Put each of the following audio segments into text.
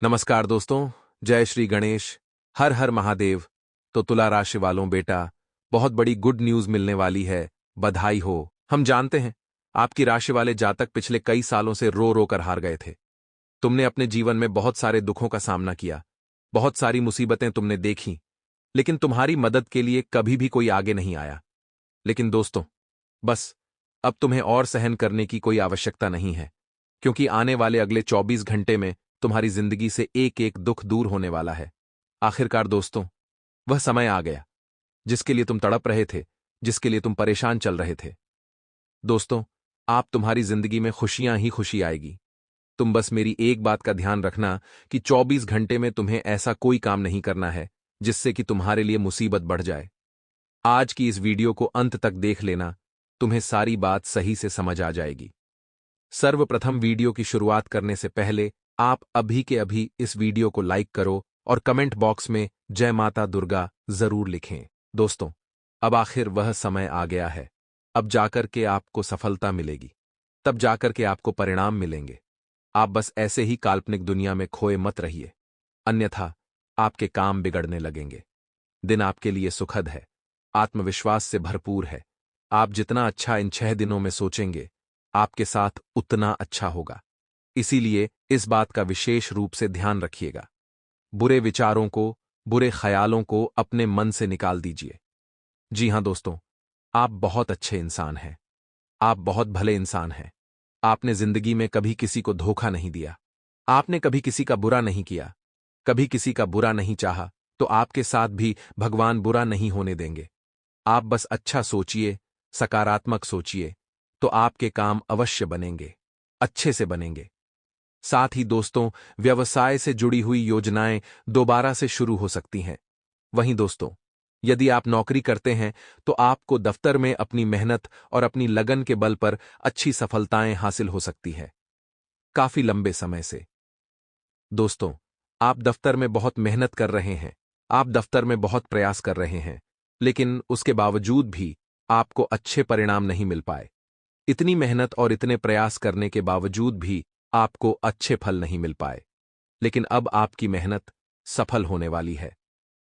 नमस्कार दोस्तों। जय श्री गणेश। हर हर महादेव। तो तुला राशि वालों बेटा, बहुत बड़ी गुड न्यूज मिलने वाली है। बधाई हो। हम जानते हैं आपकी राशि वाले जातक पिछले कई सालों से रो रो कर हार गए थे। तुमने अपने जीवन में बहुत सारे दुखों का सामना किया, बहुत सारी मुसीबतें तुमने देखी, लेकिन तुम्हारी मदद के लिए कभी भी कोई आगे नहीं आया। लेकिन दोस्तों, बस अब तुम्हें और सहन करने की कोई आवश्यकता नहीं है, क्योंकि आने वाले अगले 24 घंटे में तुम्हारी जिंदगी से एक एक दुख दूर होने वाला है। आखिरकार दोस्तों, वह समय आ गया जिसके लिए तुम तड़प रहे थे, जिसके लिए तुम परेशान चल रहे थे। दोस्तों, आप तुम्हारी जिंदगी में खुशियां ही खुशी आएगी। तुम बस मेरी एक बात का ध्यान रखना कि 24 घंटे में तुम्हें ऐसा कोई काम नहीं करना है जिससे कि तुम्हारे लिए मुसीबत बढ़ जाए। आज की इस वीडियो को अंत तक देख लेना, तुम्हें सारी बात सही से समझ आ जाएगी। सर्वप्रथम वीडियो की शुरुआत करने से पहले आप अभी के अभी इस वीडियो को लाइक करो और कमेंट बॉक्स में जय माता दुर्गा जरूर लिखें। दोस्तों, अब आखिर वह समय आ गया है। अब जाकर के आपको सफलता मिलेगी, तब जाकर के आपको परिणाम मिलेंगे। आप बस ऐसे ही काल्पनिक दुनिया में खोए मत रहिए, अन्यथा आपके काम बिगड़ने लगेंगे। दिन आपके लिए सुखद है, आत्मविश्वास से भरपूर है। आप जितना अच्छा इन 6 दिनों में सोचेंगे, आपके साथ उतना अच्छा होगा। इसीलिए इस बात का विशेष रूप से ध्यान रखिएगा। बुरे विचारों को, बुरे ख्यालों को अपने मन से निकाल दीजिए। जी हां दोस्तों, आप बहुत अच्छे इंसान हैं। आप बहुत भले इंसान हैं। आपने जिंदगी में कभी किसी को धोखा नहीं दिया। आपने कभी किसी का बुरा नहीं किया, कभी किसी का बुरा नहीं चाहा, तो आपके साथ भी भगवान बुरा नहीं होने देंगे। आप बस अच्छा सोचिए, सकारात्मक सोचिए, तो आपके काम अवश्य बनेंगे, अच्छे से बनेंगे। साथ ही दोस्तों, व्यवसाय से जुड़ी हुई योजनाएं दोबारा से शुरू हो सकती हैं। वहीं दोस्तों, यदि आप नौकरी करते हैं तो आपको दफ्तर में अपनी मेहनत और अपनी लगन के बल पर अच्छी सफलताएं हासिल हो सकती हैं, काफी लंबे समय से। दोस्तों, आप दफ्तर में बहुत मेहनत कर रहे हैं, आप दफ्तर में बहुत प्रयास कर रहे हैं, लेकिन उसके बावजूद भी आपको अच्छे परिणाम नहीं मिल पाए। इतनी मेहनत और इतने प्रयास करने के बावजूद भी आपको अच्छे फल नहीं मिल पाए। लेकिन अब आपकी मेहनत सफल होने वाली है।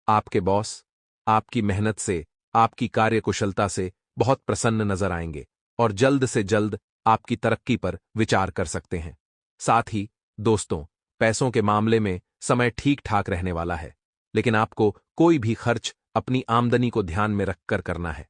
आपके बॉस आपकी मेहनत से, आपकी कार्यकुशलता से बहुत प्रसन्न नजर आएंगे और जल्द से जल्द आपकी तरक्की पर विचार कर सकते हैं। साथ ही दोस्तों, पैसों के मामले में समय ठीक ठाक रहने वाला है, लेकिन आपको कोई भी खर्च अपनी आमदनी को ध्यान में रखकर करना है।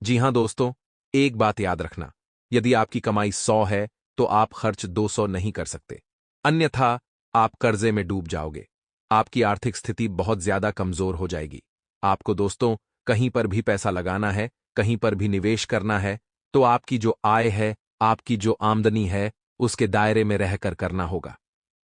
जी हां दोस्तों, एक बात याद रखना, यदि आपकी कमाई 100 है तो आप खर्च 200 नहीं कर सकते, अन्यथा आप कर्जे में डूब जाओगे। आपकी आर्थिक स्थिति बहुत ज्यादा कमजोर हो जाएगी। आपको दोस्तों कहीं पर भी पैसा लगाना है, कहीं पर भी निवेश करना है, तो आपकी जो आय है, आपकी जो आमदनी है, उसके दायरे में रहकर करना होगा।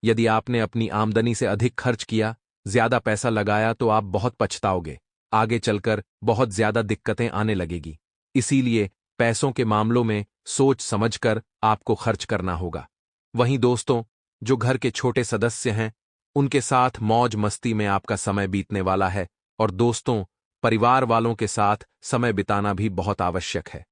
यदि आपने अपनी आमदनी से अधिक खर्च किया, ज्यादा पैसा लगाया, तो आप बहुत पछताओगे। आगे चलकर बहुत ज्यादा दिक्कतें आने लगेगी। इसीलिए पैसों के मामलों में सोच समझकर आपको खर्च करना होगा। वहीं दोस्तों, जो घर के छोटे सदस्य हैं, उनके साथ मौज मस्ती में आपका समय बीतने वाला है। और दोस्तों, परिवार वालों के साथ समय बिताना भी बहुत आवश्यक है,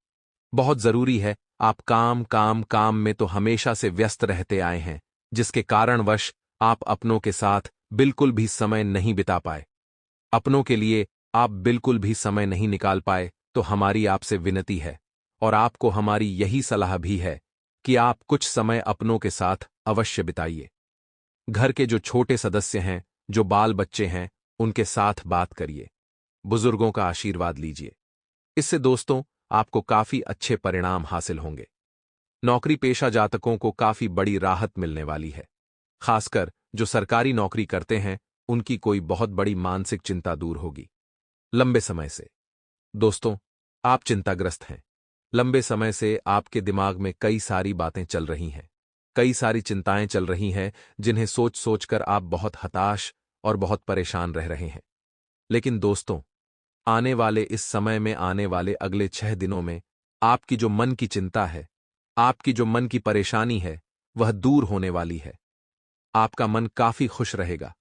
बहुत जरूरी है। आप काम काम काम में तो हमेशा से व्यस्त रहते आए हैं, जिसके कारणवश आप अपनों के साथ बिल्कुल भी समय नहीं बिता पाए। अपनों के लिए आप बिल्कुल भी समय नहीं निकाल पाए, तो हमारी आपसे विनती है और आपको हमारी यही सलाह भी है कि आप कुछ समय अपनों के साथ अवश्य बिताइए। घर के जो छोटे सदस्य हैं, जो बाल बच्चे हैं, उनके साथ बात करिए, बुजुर्गों का आशीर्वाद लीजिए। इससे दोस्तों आपको काफी अच्छे परिणाम हासिल होंगे। नौकरी पेशा जातकों को काफी बड़ी राहत मिलने वाली है। खासकर जो सरकारी नौकरी करते हैं, उनकी कोई बहुत बड़ी मानसिक चिंता दूर होगी लंबे समय से। दोस्तों, आप चिंताग्रस्त हैं। लंबे समय से आपके दिमाग में कई सारी बातें चल रही हैं, कई सारी चिंताएं चल रही हैं, जिन्हें सोच सोचकर आप बहुत हताश और बहुत परेशान रह रहे हैं। लेकिन दोस्तों, आने वाले इस समय में, आने वाले अगले 6 दिनों में आपकी जो मन की चिंता है, आपकी जो मन की परेशानी है, वह दूर होने वाली है। आपका मन काफी खुश रहेगा,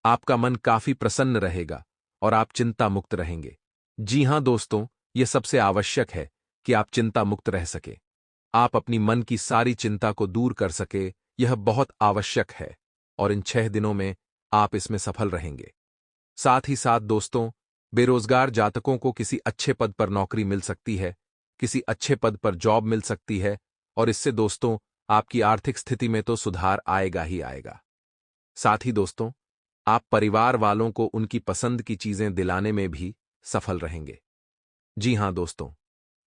आपका मन काफी प्रसन्न रहेगा और आप चिंता मुक्त रहेंगे। जी हां दोस्तों, यह सबसे आवश्यक है कि आप चिंता मुक्त रह सके, आप अपनी मन की सारी चिंता को दूर कर सके। यह बहुत आवश्यक है और इन 6 दिनों में आप इसमें सफल रहेंगे। साथ ही साथ दोस्तों, बेरोजगार जातकों को किसी अच्छे पद पर नौकरी मिल सकती है, किसी अच्छे पद पर जॉब मिल सकती है, और इससे दोस्तों आपकी आर्थिक स्थिति में तो सुधार आएगा ही आएगा। साथ ही दोस्तों, आप परिवार वालों को उनकी पसंद की चीजें दिलाने में भी सफल रहेंगे। जी हां दोस्तों,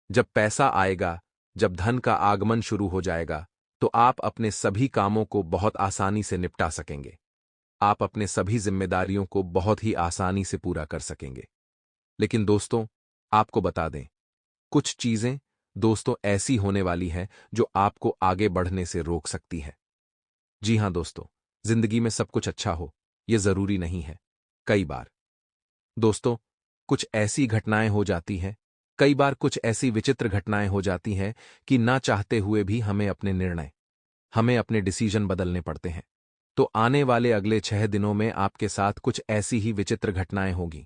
जब पैसा आएगा, जब धन का आगमन शुरू हो जाएगा, तो आप अपने सभी कामों को बहुत आसानी से निपटा सकेंगे। आप अपने सभी जिम्मेदारियों को बहुत ही आसानी से पूरा कर सकेंगे। लेकिन दोस्तों, आपको बता दें, कुछ चीजें दोस्तों ऐसी होने वाली हैं जो आपको आगे बढ़ने से रोक सकती है। जी हां दोस्तों, जिंदगी में सब कुछ अच्छा हो, यह जरूरी नहीं है। कई बार दोस्तों कुछ ऐसी घटनाएं हो जाती हैं, कई बार कुछ ऐसी विचित्र घटनाएं हो जाती हैं कि ना चाहते हुए भी हमें अपने डिसीजन बदलने पड़ते हैं। तो आने वाले अगले 6 दिनों में आपके साथ कुछ ऐसी ही विचित्र घटनाएं होंगी।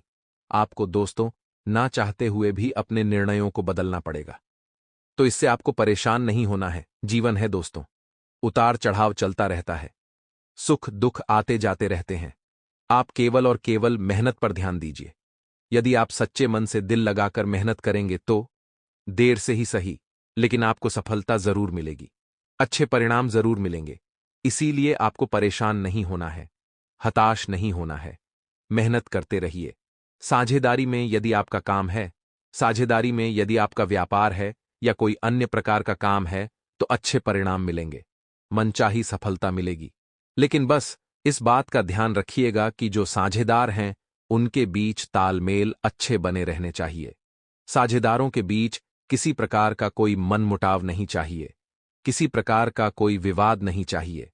आपको दोस्तों ना चाहते हुए भी अपने निर्णयों को बदलना पड़ेगा। तो इससे आपको परेशान नहीं होना है। जीवन है दोस्तों, उतार चढ़ाव चलता रहता है, सुख दुख आते जाते रहते हैं। आप केवल और केवल मेहनत पर ध्यान दीजिए। यदि आप सच्चे मन से दिल लगाकर मेहनत करेंगे तो देर से ही सही, लेकिन आपको सफलता जरूर मिलेगी, अच्छे परिणाम जरूर मिलेंगे। इसीलिए आपको परेशान नहीं होना है, हताश नहीं होना है। मेहनत करते रहिए। साझेदारी में यदि आपका काम है, साझेदारी में यदि आपका व्यापार है या कोई अन्य प्रकार का काम है, तो अच्छे परिणाम मिलेंगे, मनचाही सफलता मिलेगी। लेकिन बस इस बात का ध्यान रखिएगा कि जो साझेदार हैं उनके बीच तालमेल अच्छे बने रहने चाहिए। साझेदारों के बीच किसी प्रकार का कोई मनमुटाव नहीं चाहिए, किसी प्रकार का कोई विवाद नहीं चाहिए।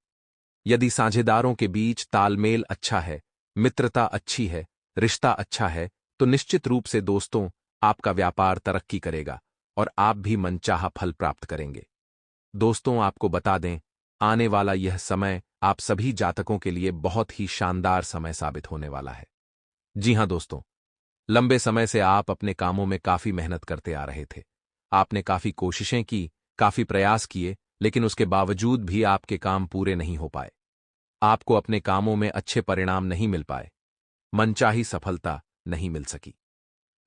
यदि साझेदारों के बीच तालमेल अच्छा है, मित्रता अच्छी है, रिश्ता अच्छा है, तो निश्चित रूप से दोस्तों आपका व्यापार तरक्की करेगा और आप भी मनचाहा फल प्राप्त करेंगे। दोस्तों आपको बता दें, आने वाला यह समय आप सभी जातकों के लिए बहुत ही शानदार समय साबित होने वाला है। जी हां दोस्तों, लंबे समय से आप अपने कामों में काफी मेहनत करते आ रहे थे। आपने काफी कोशिशें की, काफी प्रयास किए, लेकिन उसके बावजूद भी आपके काम पूरे नहीं हो पाए। आपको अपने कामों में अच्छे परिणाम नहीं मिल पाए, मनचाही सफलता नहीं मिल सकी।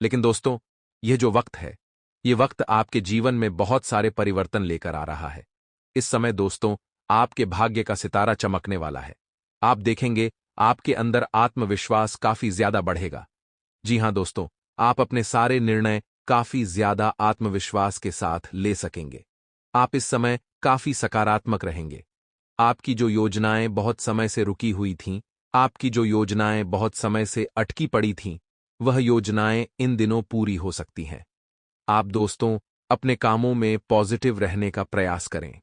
लेकिन दोस्तों, यह जो वक्त है, यह वक्त आपके जीवन में बहुत सारे परिवर्तन लेकर आ रहा है। इस समय दोस्तों आपके भाग्य का सितारा चमकने वाला है। आप देखेंगे आपके अंदर आत्मविश्वास काफी ज्यादा बढ़ेगा। जी हां दोस्तों, आप अपने सारे निर्णय काफी ज्यादा आत्मविश्वास के साथ ले सकेंगे। आप इस समय काफी सकारात्मक रहेंगे। आपकी जो योजनाएं बहुत समय से रुकी हुई थीं, आपकी जो योजनाएं बहुत समय से अटकी पड़ी थीं, वह योजनाएं इन दिनों पूरी हो सकती हैं। आप दोस्तों अपने कामों में पॉजिटिव रहने का प्रयास करें।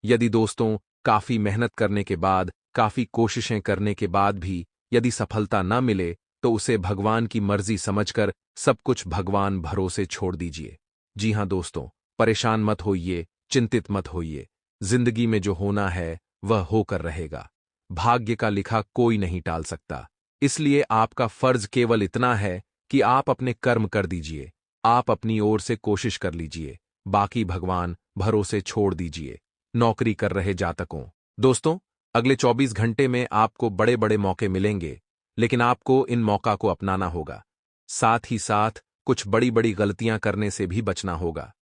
यदि दोस्तों काफी मेहनत करने के बाद, काफी कोशिशें करने के बाद भी यदि सफलता न मिले, तो उसे भगवान की मर्जी समझकर सब कुछ भगवान भरोसे छोड़ दीजिए। जी हां दोस्तों, परेशान मत होइए, चिंतित मत होइए। जिंदगी में जो होना है वह होकर रहेगा। भाग्य का लिखा कोई नहीं टाल सकता। इसलिए आपका फर्ज केवल इतना है कि आप अपने कर्म कर दीजिए, आप अपनी ओर से कोशिश कर लीजिए, बाकी भगवान भरोसे छोड़ दीजिए। नौकरी कर रहे जातकों, दोस्तों अगले 24 घंटे में आपको बड़े बड़े मौके मिलेंगे, लेकिन आपको इन मौका को अपनाना होगा। साथ ही साथ कुछ बड़ी बड़ी गलतियां करने से भी बचना होगा,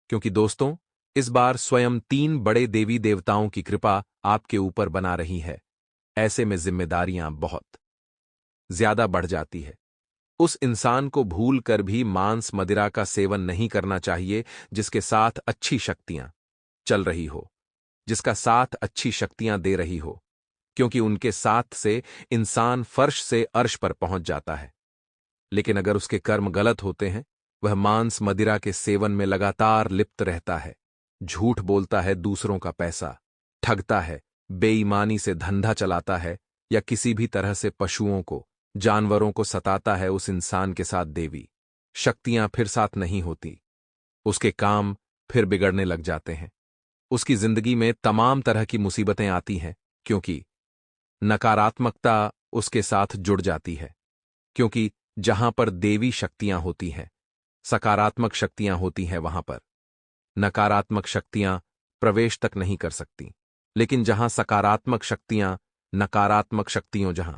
क्योंकि दोस्तों इस बार स्वयं 3 बड़े देवी देवताओं की कृपा आपके ऊपर बना रही है। ऐसे में जिम्मेदारियां बहुत ज्यादा बढ़ जाती है। उस इंसान को भूल कर भी मांस मदिरा का सेवन नहीं करना चाहिए जिसके साथ अच्छी शक्तियां चल रही हो, जिसका साथ अच्छी शक्तियां दे रही हो, क्योंकि उनके साथ से इंसान फर्श से अर्श पर पहुंच जाता है। लेकिन अगर उसके कर्म गलत होते हैं, वह मांस मदिरा के सेवन में लगातार लिप्त रहता है, झूठ बोलता है, दूसरों का पैसा ठगता है, बेईमानी से धंधा चलाता है, या किसी भी तरह से पशुओं को, जानवरों को सताता है, उस इंसान के साथ देवी शक्तियां फिर साथ नहीं होती। उसके काम फिर बिगड़ने लग जाते हैं। उसकी जिंदगी में तमाम तरह की मुसीबतें आती हैं, क्योंकि नकारात्मकता उसके साथ जुड़ जाती है। क्योंकि जहां पर देवी शक्तियां होती हैं, सकारात्मक शक्तियां होती हैं, वहां पर नकारात्मक शक्तियां प्रवेश तक नहीं कर सकती। लेकिन जहां सकारात्मक शक्तियां, नकारात्मक शक्तियों जहां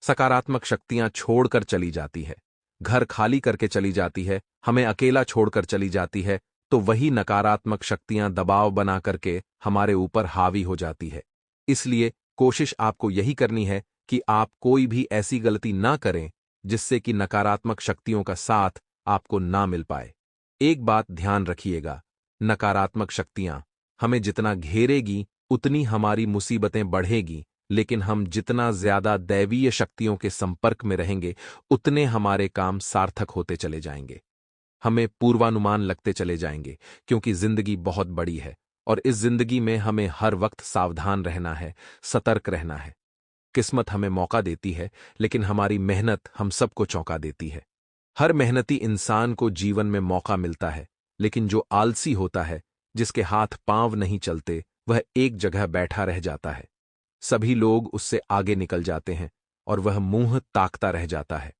सकारात्मक शक्तियां छोड़कर चली जाती है, घर खाली करके चली जाती है, हमें अकेला छोड़कर चली जाती है, तो वही नकारात्मक शक्तियां दबाव बना करके हमारे ऊपर हावी हो जाती है। इसलिए कोशिश आपको यही करनी है कि आप कोई भी ऐसी गलती ना करें जिससे कि नकारात्मक शक्तियों का साथ आपको ना मिल पाए। एक बात ध्यान रखिएगा, नकारात्मक शक्तियां हमें जितना घेरेगी उतनी हमारी मुसीबतें बढ़ेगी, लेकिन हम जितना ज्यादा दैवीय शक्तियों के संपर्क में रहेंगे उतने हमारे काम सार्थक होते चले जाएंगे, हमें पूर्वानुमान लगते चले जाएंगे, क्योंकि जिंदगी बहुत बड़ी है और इस जिंदगी में हमें हर वक्त सावधान रहना है, सतर्क रहना है। किस्मत हमें मौका देती है, लेकिन हमारी मेहनत हम सबको चौंका देती है। हर मेहनती इंसान को जीवन में मौका मिलता है, लेकिन जो आलसी होता है, जिसके हाथ पांव नहीं चलते, वह एक जगह बैठा रह जाता है। सभी लोग उससे आगे निकल जाते हैं और वह मुंह ताकता रह जाता है।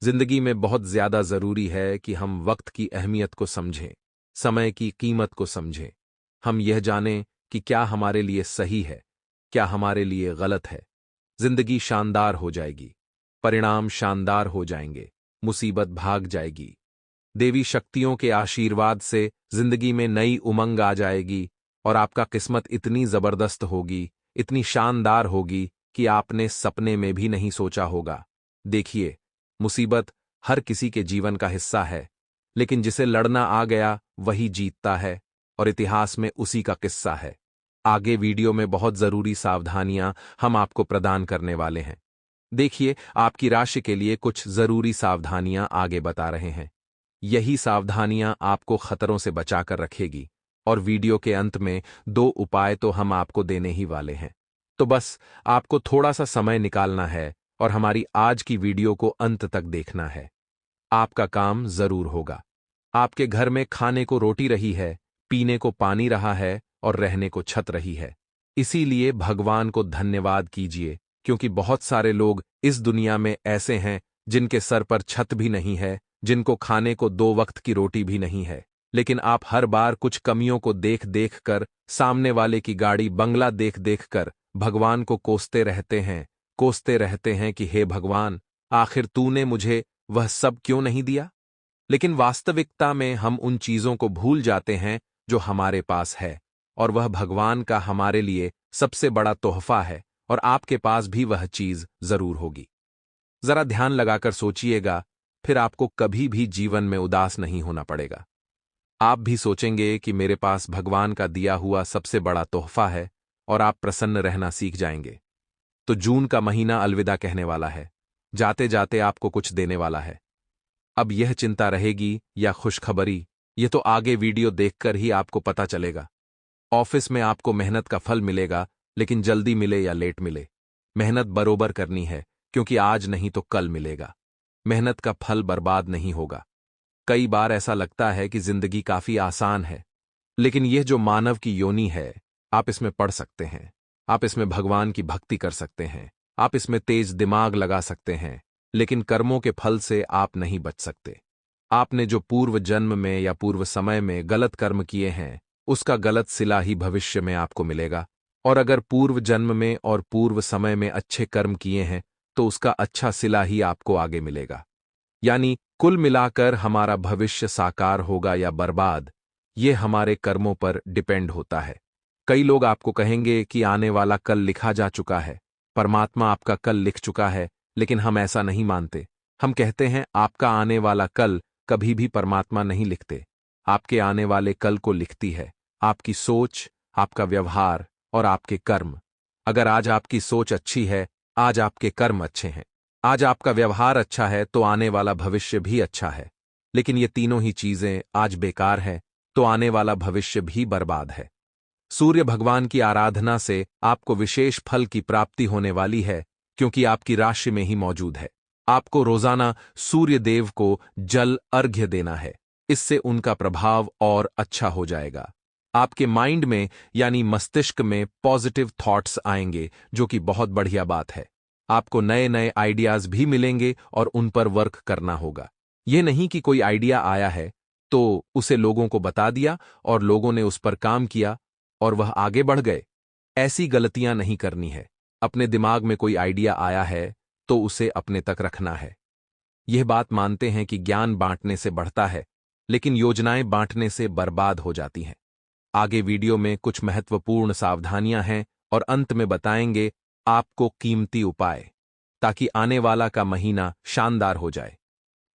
जिंदगी में बहुत ज्यादा जरूरी है कि हम वक्त की अहमियत को समझें, समय की कीमत को समझें। हम यह जानें कि क्या हमारे लिए सही है, क्या हमारे लिए गलत है। जिंदगी शानदार हो जाएगी, परिणाम शानदार हो जाएंगे, मुसीबत भाग जाएगी। देवी शक्तियों के आशीर्वाद से जिंदगी में नई उमंग आ जाएगी और आपका किस्मत इतनी जबरदस्त होगी, इतनी शानदार होगी कि आपने सपने में भी नहीं सोचा होगा। देखिए, मुसीबत हर किसी के जीवन का हिस्सा है, लेकिन जिसे लड़ना आ गया वही जीतता है और इतिहास में उसी का किस्सा है। आगे वीडियो में बहुत जरूरी सावधानियां हम आपको प्रदान करने वाले हैं। देखिए, आपकी राशि के लिए कुछ जरूरी सावधानियां आगे बता रहे हैं। यही सावधानियां आपको खतरों से बचाकर रखेगी और वीडियो के अंत में 2 उपाय तो हम आपको देने ही वाले हैं। तो बस आपको थोड़ा सा समय निकालना है और हमारी आज की वीडियो को अंत तक देखना है। आपका काम जरूर होगा। आपके घर में खाने को रोटी रही है, पीने को पानी रहा है और रहने को छत रही है। इसीलिए भगवान को धन्यवाद कीजिए, क्योंकि बहुत सारे लोग इस दुनिया में ऐसे हैं जिनके सर पर छत भी नहीं है, जिनको खाने को 2 वक्त की रोटी भी नहीं है। लेकिन आप हर बार कुछ कमियों को देख देख कर, सामने वाले की गाड़ी बंगला देख देख कर भगवान को कोसते रहते हैं कि हे भगवान, आखिर तूने मुझे वह सब क्यों नहीं दिया। लेकिन वास्तविकता में हम उन चीजों को भूल जाते हैं जो हमारे पास है, और वह भगवान का हमारे लिए सबसे बड़ा तोहफा है, और आपके पास भी वह चीज जरूर होगी। जरा ध्यान लगाकर सोचिएगा, फिर आपको कभी भी जीवन में उदास नहीं होना पड़ेगा। आप भी सोचेंगे कि मेरे पास भगवान का दिया हुआ सबसे बड़ा तोहफा है, और आप प्रसन्न रहना सीख जाएंगे। तो जून का महीना अलविदा कहने वाला है, जाते जाते आपको कुछ देने वाला है। अब यह चिंता रहेगी या खुशखबरी, यह तो आगे वीडियो देखकर ही आपको पता चलेगा। ऑफिस में आपको मेहनत का फल मिलेगा, लेकिन जल्दी मिले या लेट मिले, मेहनत बरोबर करनी है, क्योंकि आज नहीं तो कल मिलेगा। मेहनत का फल बर्बाद नहीं होगा। कई बार ऐसा लगता है कि जिंदगी काफी आसान है, लेकिन यह जो मानव की योनि है, आप इसमें पढ़ सकते हैं, आप इसमें भगवान की भक्ति कर सकते हैं, आप इसमें तेज दिमाग लगा सकते हैं, लेकिन कर्मों के फल से आप नहीं बच सकते। आपने जो पूर्व जन्म में या पूर्व समय में गलत कर्म किए हैं, उसका गलत सिला ही भविष्य में आपको मिलेगा। और अगर पूर्व जन्म में और पूर्व समय में अच्छे कर्म किए हैं, तो उसका अच्छा सिला ही आपको आगे मिलेगा। यानी कुल मिलाकर हमारा भविष्य साकार होगा या बर्बाद, ये हमारे कर्मों पर डिपेंड होता है। कई लोग आपको कहेंगे कि आने वाला कल लिखा जा चुका है, परमात्मा आपका कल लिख चुका है, लेकिन हम ऐसा नहीं मानते। हम कहते हैं आपका आने वाला कल कभी भी परमात्मा नहीं लिखते। आपके आने वाले कल को लिखती है आपकी सोच, आपका व्यवहार और आपके कर्म। अगर आज आपकी सोच अच्छी है, आज आपके कर्म अच्छे हैं, आज आपका व्यवहार अच्छा है, तो आने वाला भविष्य भी अच्छा है। लेकिन ये तीनों ही चीजें आज बेकार है, तो आने वाला भविष्य भी बर्बाद है। सूर्य भगवान की आराधना से आपको विशेष फल की प्राप्ति होने वाली है, क्योंकि आपकी राशि में ही मौजूद है। आपको रोजाना सूर्य देव को जल अर्घ्य देना है, इससे उनका प्रभाव और अच्छा हो जाएगा। आपके माइंड में यानी मस्तिष्क में पॉजिटिव थॉट्स आएंगे, जो कि बहुत बढ़िया बात है। आपको नए नए आइडियाज भी मिलेंगे और उन पर वर्क करना होगा। यह नहीं कि कोई आइडिया आया है तो उसे लोगों को बता दिया और लोगों ने उस पर काम किया और वह आगे बढ़ गए। ऐसी गलतियां नहीं करनी है। अपने दिमाग में कोई आइडिया आया है तो उसे अपने तक रखना है। यह बात मानते हैं कि ज्ञान बांटने से बढ़ता है, लेकिन योजनाएं बांटने से बर्बाद हो जाती हैं। आगे वीडियो में कुछ महत्वपूर्ण सावधानियां हैं और अंत में बताएंगे आपको कीमती उपाय, ताकि आने वाला का महीना शानदार हो जाए।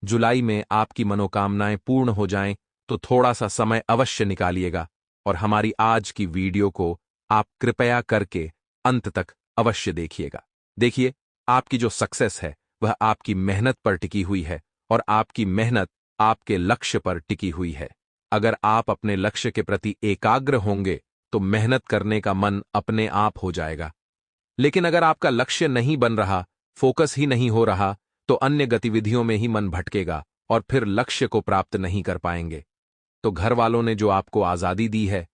जुलाई में आपकी मनोकामनाएं पूर्ण हो जाएं, तो थोड़ा सा समय अवश्य निकालिएगा और हमारी आज की वीडियो को आप कृपया करके अंत तक अवश्य देखिएगा। देखिए, आपकी जो सक्सेस है वह आपकी मेहनत पर टिकी हुई है और आपकी मेहनत आपके लक्ष्य पर टिकी हुई है। अगर आप अपने लक्ष्य के प्रति एकाग्र होंगे तो मेहनत करने का मन अपने आप हो जाएगा। लेकिन अगर आपका लक्ष्य नहीं बन रहा, फोकस ही नहीं हो रहा, तो अन्य गतिविधियों में ही मन भटकेगा और फिर लक्ष्य को प्राप्त नहीं कर पाएंगे। तो घर वालों ने जो आपको आजादी दी है,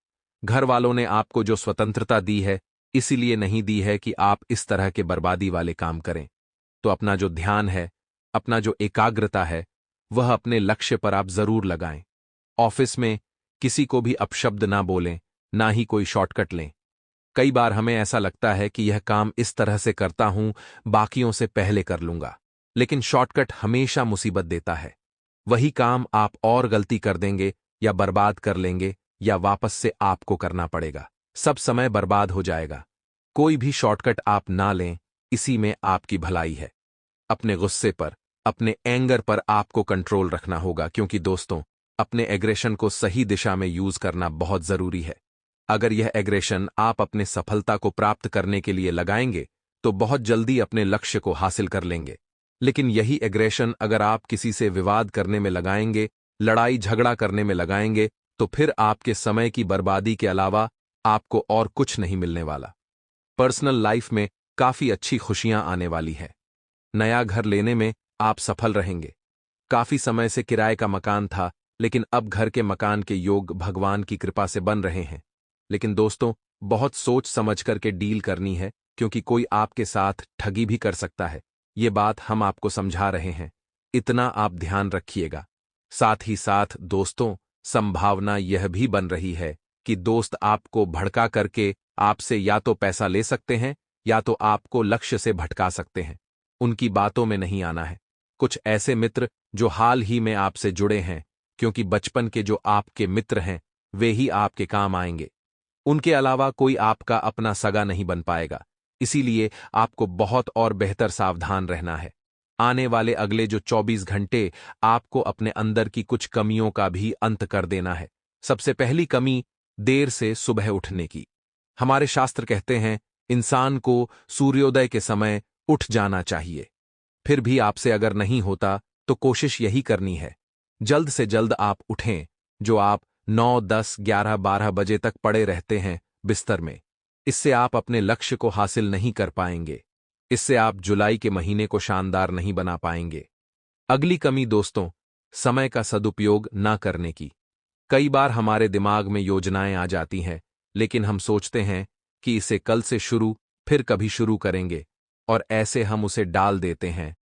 घर वालों ने आपको जो स्वतंत्रता दी है, इसीलिए नहीं दी है कि आप इस तरह के बर्बादी वाले काम करें। तो अपना जो ध्यान है, अपना जो एकाग्रता है, वह अपने लक्ष्य पर आप जरूर लगाएं। ऑफिस में किसी को भी अपशब्द ना बोलें, ना ही कोई शॉर्टकट लें। कई बार हमें ऐसा लगता है कि यह काम इस तरह से करता हूं, बाकियों से पहले कर लूंगा, लेकिन शॉर्टकट हमेशा मुसीबत देता है। वही काम आप और गलती कर देंगे या बर्बाद कर लेंगे या वापस से आपको करना पड़ेगा। सब समय बर्बाद हो जाएगा। कोई भी शॉर्टकट आप ना लें, इसी में आपकी भलाई है। अपने गुस्से पर, अपने एंगर पर आपको कंट्रोल रखना होगा, क्योंकि दोस्तों, अपने एग्रेशन को सही दिशा में यूज करना बहुत जरूरी है। अगर यह एग्रेशन आप अपने सफलता को प्राप्त करने के लिए लगाएंगे तो बहुत जल्दी अपने लक्ष्य को हासिल कर लेंगे। लेकिन यही एग्रेशन अगर आप किसी से विवाद करने में लगाएंगे, लड़ाई झगड़ा करने में लगाएंगे, तो फिर आपके समय की बर्बादी के अलावा आपको और कुछ नहीं मिलने वाला। पर्सनल लाइफ में काफी अच्छी खुशियां आने वाली है। नया घर लेने में आप सफल रहेंगे। काफी समय से किराए का मकान था, लेकिन अब घर के मकान के योग भगवान की कृपा से बन रहे हैं। लेकिन दोस्तों, बहुत सोच समझ करके डील करनी है, क्योंकि कोई आपके साथ ठगी भी कर सकता है। ये बात हम आपको समझा रहे हैं, इतना आप ध्यान रखिएगा। साथ ही साथ दोस्तों, संभावना यह भी बन रही है कि दोस्त आपको भड़का करके आपसे या तो पैसा ले सकते हैं या तो आपको लक्ष्य से भटका सकते हैं। उनकी बातों में नहीं आना है। कुछ ऐसे मित्र जो हाल ही में आपसे जुड़े हैं, क्योंकि बचपन के जो आपके मित्र हैं वे ही आपके काम आएंगे। उनके अलावा कोई आपका अपना सगा नहीं बन पाएगा। इसीलिए आपको बहुत और बेहतर सावधान रहना है। आने वाले अगले जो 24 घंटे आपको अपने अंदर की कुछ कमियों का भी अंत कर देना है। सबसे पहली कमी, देर से सुबह उठने की। हमारे शास्त्र कहते हैं इंसान को सूर्योदय के समय उठ जाना चाहिए। फिर भी आपसे अगर नहीं होता तो कोशिश यही करनी है, जल्द से जल्द आप उठें। जो आप 9, 10, 11, 12 बजे तक पड़े रहते हैं बिस्तर में, इससे आप अपने लक्ष्य को हासिल नहीं कर पाएंगे। इससे आप जुलाई के महीने को शानदार नहीं बना पाएंगे। अगली कमी दोस्तों, समय का सदुपयोग ना करने की। कई बार हमारे दिमाग में योजनाएं आ जाती हैं, लेकिन हम सोचते हैं कि इसे कल से शुरू, फिर कभी शुरू करेंगे, और ऐसे हम उसे डाल देते हैं